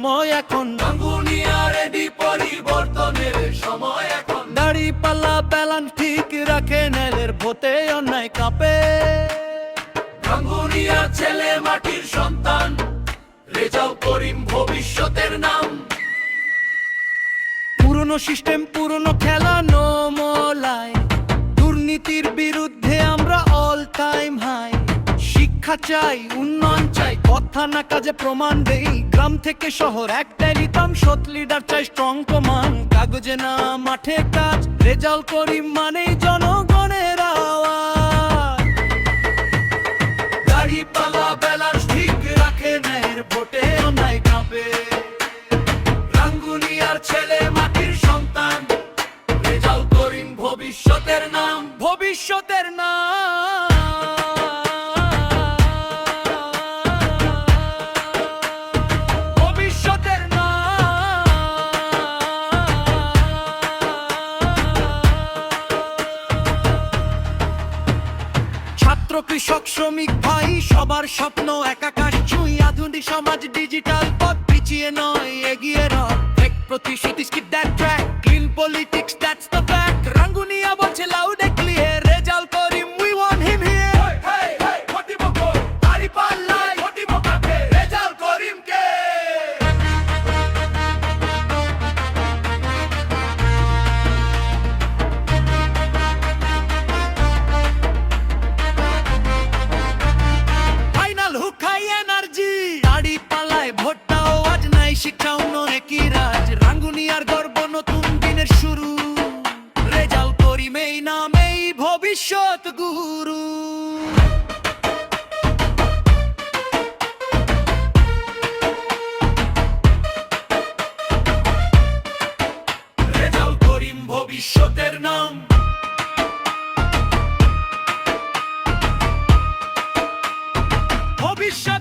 সময় এখন, রেডি পরিবর্তনের সময় এখন। দাড়িপাল্লা ব্যালান্স ঠিক রাখে, নেলের ভোটে অন্যায় কাঁপে। রাঙ্গুনিয়ার ছেলে মাটির সন্তান, রেজাউল করিম ভবিষ্যতের নাম। পুরনো সিস্টেম পুরনো খেলা নো মোলায়, দুর্নীতির বিরুদ্ধে আমরা অল টাইম হাই। শিক্ষা চাই, উন্নয়ন চাই, কথা না কাজে প্রমাণ দেই। গ্রাম থেকে শহর একটাই রিতম, সৎ লিডার চাই, স্ট্রং কমান। কাগজে না মাঠে কাজ, রেজাউল করিম মানেই জনগণের আওয়াজ। দাড়িপাল্লা ব্যালান্স ঠিক রাখে, ন্যায়ের ভোটে অন্যায় কাঁপে। রাঙ্গুনিয়ার ছেলে মাটির সন্তান, রেজাউল করিম ভবিষ্যতের নাম। ভবিষ্যতের নাম। ভবিষ্যতের নাম। ছাত্র কৃষক শ্রমিক ভাই সবার স্বপ্ন এক আকাশ ছুঁই। আধুনিক সমাজ ডিজিটাল পথ, পিছিয়ে নয় এগিয়ে রয়। এক প্রতিশ্রুতি skip that track, clean politics that's the fact। Rangunia বলছে loud and clear, Rezaul Karim we want him here। দাড়িপাল্লায় ভোট দিব কাকে? রেজাউল করিমকে। ফাইনাল হুক হাই এনার্জি, দাড়িপাল্লায় ভোটটাও আজ নাই, শিক্ষা উন্নয়নে কি রাজ। রাঙ্গুনিয়ার গর্ব, নতুন দিনের শুরু, রেজাউল করিম এই নামেই ভবিষ্যৎ গুরু। রেজাউল করিম ভবিষ্যতের নাম। ভবিষ্যৎ